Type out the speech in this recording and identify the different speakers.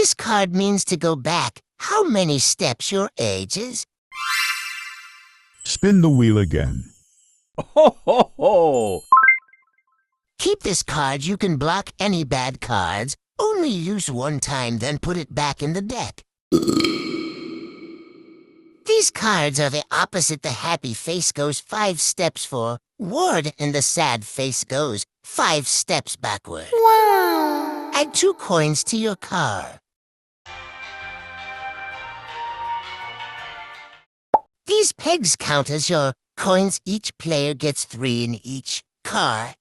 Speaker 1: This card means to go back. How many steps your age is?
Speaker 2: Spin the wheel again.
Speaker 3: Ho, ho, ho!
Speaker 1: Keep this card. You can block any bad cards. Only use one time, then put it back in the deck. These cards are the opposite. The happy face goes 5 steps forward, and the sad face goes 5 steps backward.
Speaker 4: Wow!
Speaker 1: Add 2 coins to your car. These pegs count as your coins. Each player gets 3 in each car.